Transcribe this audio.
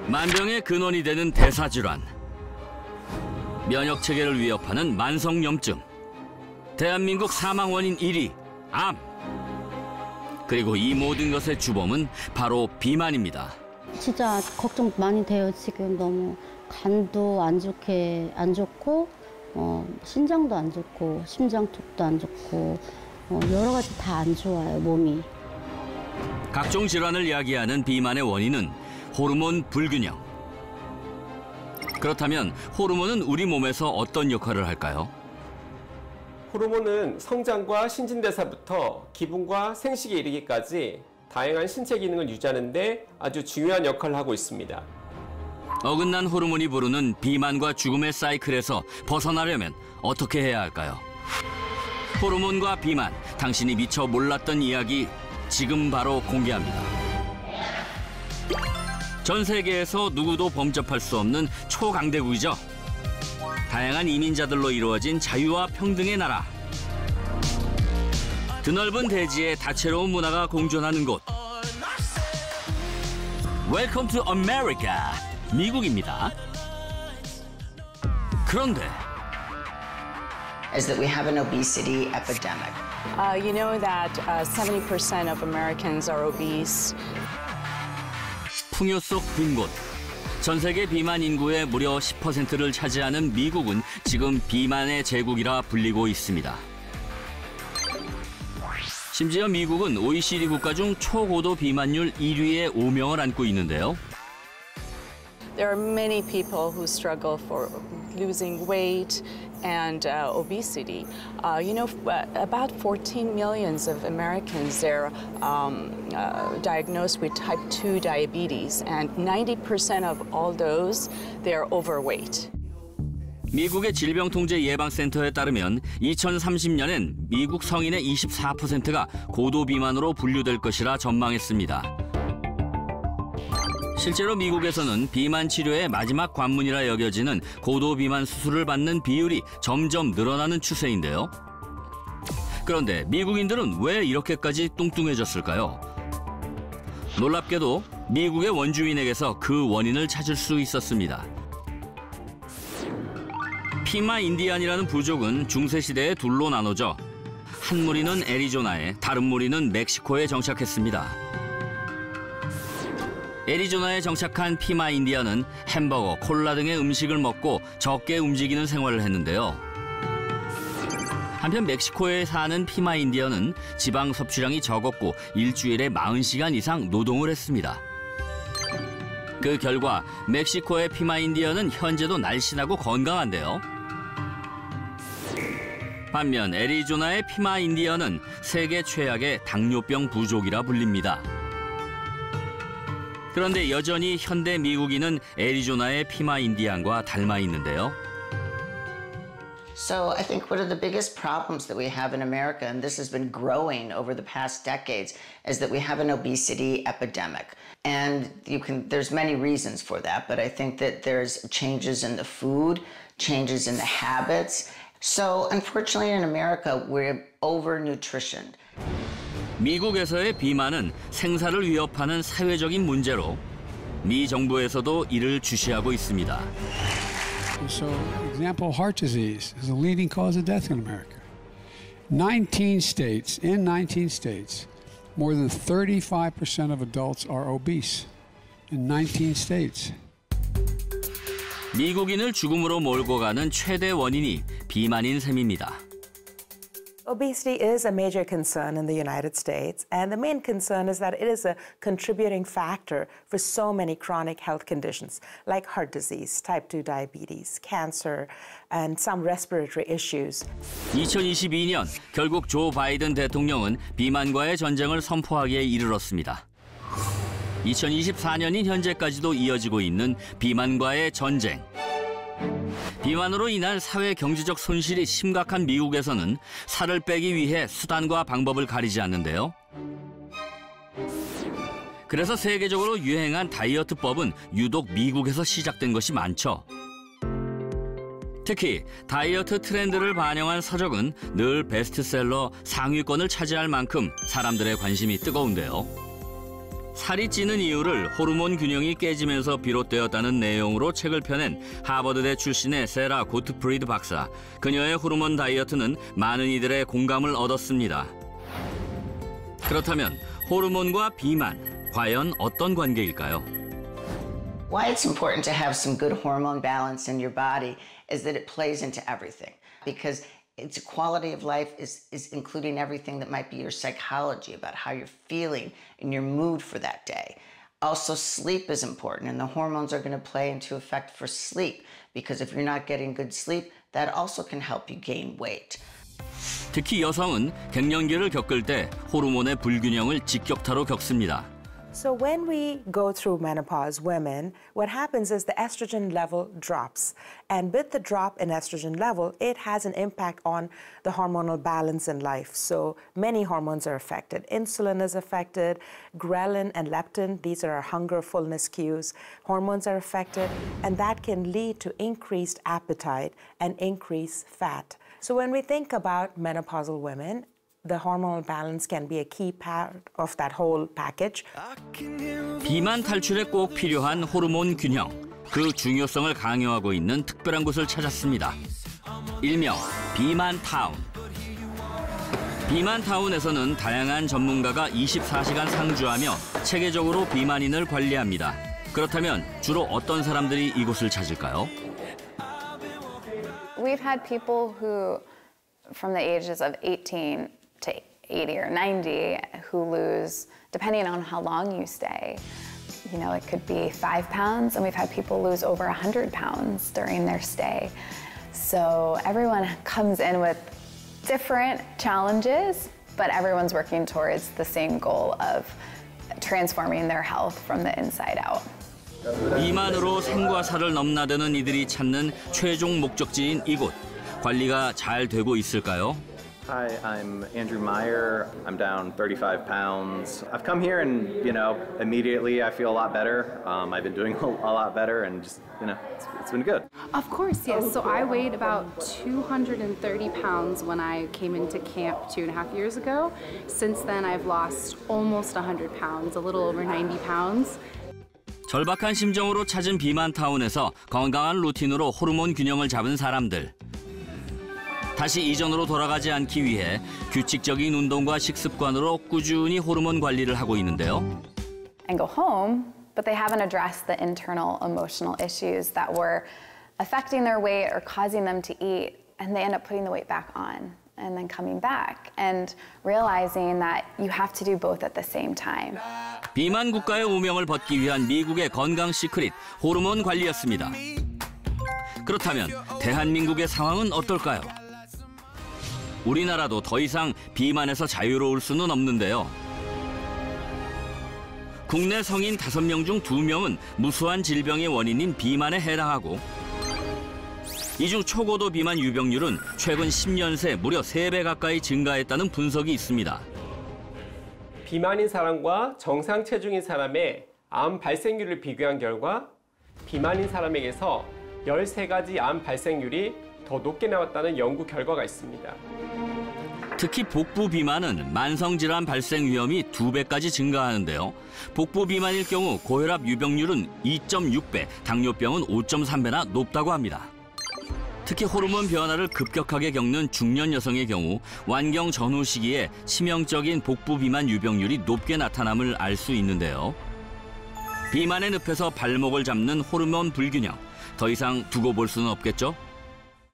만병의 근원이 되는 대사질환, 면역체계를 위협하는 만성염증, 대한민국 사망 원인 1위, 암. 그리고 이 모든 것의 주범은 바로 비만입니다. 진짜 걱정 많이 돼요. 지금 너무 간도 안 좋고 신장도 안 좋고 심장 쪽도 안 좋고 여러 가지 다 안 좋아요, 몸이. 각종 질환을 야기하는 비만의 원인은 호르몬 불균형. 그렇다면 호르몬은 우리 몸에서 어떤 역할을 할까요? 호르몬은 성장과 신진대사부터 기분과 생식에 이르기까지 다양한 신체 기능을 유지하는 데 아주 중요한 역할을 하고 있습니다. 어긋난 호르몬이 부르는 비만과 죽음의 사이클에서 벗어나려면 어떻게 해야 할까요? 호르몬과 비만, 당신이 미처 몰랐던 이야기 지금 바로 공개합니다. 전 세계에서 누구도 범접할 수 없는 초강대국이죠. 다양한 이민자들로 이루어진 자유와 평등의 나라. 드넓은 대지에 다채로운 문화가 공존하는 곳. Welcome to America. 미국입니다. 그런데 is that we have an obesity epidemic. You know that 70% of Americans are obese. 풍요 속 빈 곳. 전 세계 비만 인구의 무려 10%를 차지하는 미국은 지금 비만의 제국이라 불리고 있습니다. 심지어 미국은 OECD 국가 중 초고도 비만율 1위의 오명을 안고 있는데요. There are many people who struggle for losing weight and obesity. You know, about 14 millions of Americans, they're diagnosed with type 2 diabetes, and 90% of all those, they're overweight. 미국의 질병통제예방센터에 따르면 2030년엔 미국 성인의 24%가 고도 비만으로 분류될 것이라 전망했습니다. 실제로 미국에서는 비만 치료의 마지막 관문이라 여겨지는 고도 비만 수술을 받는 비율이 점점 늘어나는 추세인데요. 그런데 미국인들은 왜 이렇게까지 뚱뚱해졌을까요? 놀랍게도 미국의 원주민에게서 그 원인을 찾을 수 있었습니다. 피마 인디안이라는 부족은 중세시대에 둘로 나눠져 한 무리는 애리조나에, 다른 무리는 멕시코에 정착했습니다. 애리조나에 정착한 피마 인디안은 햄버거, 콜라 등의 음식을 먹고 적게 움직이는 생활을 했는데요. 한편 멕시코에 사는 피마 인디언은 지방 섭취량이 적었고 일주일에 40시간 이상 노동을 했습니다. 그 결과 멕시코의 피마 인디언은 현재도 날씬하고 건강한데요. 반면 애리조나의 피마 인디언은 세계 최악의 당뇨병 부족이라 불립니다. 그런데 여전히 현대 미국인은 애리조나의 피마 인디안과 닮아 있는데요. So I think one of the biggest problems that we have in America, and this has been growing over the past decades, is that we have an obesity epidemic. And there's many reasons for that, but I think that there's changes in the food, changes in the habits. So unfortunately in America, we're over-nutritioned. 미국에서의 비만은 생사를 위협하는 사회적인 문제로 미 정부에서도 이를 주시하고 있습니다. So, example, heart disease is a leading cause of death in America. 19 states, more than 35% of adults are obese in 19 states. 미국인을 죽음으로 몰고 가는 최대 원인이 비만인 셈입니다. Obesity is a major concern in the United States, and the main concern is that it is a contributing factor for so many chronic health conditions like heart disease, type 2 diabetes, cancer, and some respiratory issues. 2022년 결국 조 바이든 대통령은 비만과의 전쟁을 선포하기에 이르렀습니다. 2024년인 현재까지도 이어지고 있는 비만과의 전쟁. 비만으로 인한 사회 경제적 손실이 심각한 미국에서는 살을 빼기 위해 수단과 방법을 가리지 않는데요. 그래서 세계적으로 유행한 다이어트법은 유독 미국에서 시작된 것이 많죠. 특히 다이어트 트렌드를 반영한 서적은 늘 베스트셀러 상위권을 차지할 만큼 사람들의 관심이 뜨거운데요. 살이 찌는 이유를 호르몬 균형이 깨지면서 비롯되었다는 내용으로 책을 펴낸 하버드대 출신의 세라 고트프리드 박사. 그녀의 호르몬 다이어트는 많은 이들의 공감을 얻었습니다. 그렇다면 호르몬과 비만, 과연 어떤 관계일까요? Why it's important to have some good hormone balance in your body is that it plays into everything. Because its quality of life is including everything that might be your psychology, about how you're feeling and your mood for that day. Also, sleep is important, and the hormones are going to play into effect for sleep, because if you're not getting good sleep, that also can help you gain weight. 특히 여성은 갱년기를 겪을 때 호르몬의 불균형을 직격타로 겪습니다. So when we go through menopause, women, what happens is the estrogen level drops. And with the drop in estrogen level, it has an impact on the hormonal balance in life. So many hormones are affected. Insulin is affected, ghrelin and leptin, these are our hunger, fullness cues. Hormones are affected, and that can lead to increased appetite and increased fat. So when we think about menopausal women, the hormonal balance can be a key part of that whole package. 비만 탈출에 꼭 필요한 호르몬 균형. 그 중요성을 강요하고 있는 특별한 곳을 찾았습니다. 일명 비만타운. 비만타운에서는 다양한 전문가가 24시간 상주하며 체계적으로 비만인을 관리합니다. 그렇다면 주로 어떤 사람들이 이곳을 찾을까요? We've had people who, from the ages of 18 to 80 or 90, who lose, depending on how long you stay, you know, it could be 5 pounds, and we've had people lose over 100 pounds during their stay. So everyone comes in with different challenges, but everyone's working towards the same goal of transforming their health from the inside out. 비만으로 생과 사를 넘나드는 이들이 찾는 최종 목적지인 이곳. 관리가 잘 되고 있을까요? Hi, I'm Andrew Meyer. I'm down 35 pounds. I've come here and, you know, immediately I feel a lot better. I've been doing a lot better and just, you know, it's been good. Of course, yes. So I weighed about 230 pounds when I came into camp 2.5 years ago. Since then, I've lost almost 100 pounds, a little over 90 pounds. 절박한 심정으로 찾은 비만타운에서 건강한 루틴으로 호르몬 균형을 잡은 사람들. 다시 이전으로 돌아가지 않기 위해 규칙적인 운동과 식습관으로 꾸준히 호르몬 관리를 하고 있는데요. And go home, but they haven't addressed the internal emotional issues that were affecting their weight or causing them to eat, and they end up putting the weight back on and then coming back and realizing that you have to do both at the same time. 비만 국가의 오명을 벗기 위한 미국의 건강 시크릿 호르몬 관리였습니다. 그렇다면 대한민국의 상황은 어떨까요? 우리나라도 더 이상 비만에서 자유로울 수는 없는데요. 국내 성인 5명 중 2명은 무수한 질병의 원인인 비만에 해당하고 이 중 초고도 비만 유병률은 최근 10년 새 무려 3배 가까이 증가했다는 분석이 있습니다. 비만인 사람과 정상 체중인 사람의 암 발생률을 비교한 결과 비만인 사람에게서 13가지 암 발생률이 더 높게 나왔다는 연구 결과가 있습니다. 특히 복부 비만은 만성질환 발생 위험이 2배까지 증가하는데요. 복부 비만일 경우 고혈압 유병률은 2.6배, 당뇨병은 5.3배나 높다고 합니다. 특히 호르몬 변화를 급격하게 겪는 중년 여성의 경우 완경 전후 시기에 치명적인 복부 비만 유병률이 높게 나타남을 알 수 있는데요. 비만의 늪에서 발목을 잡는 호르몬 불균형, 더 이상 두고 볼 수는 없겠죠?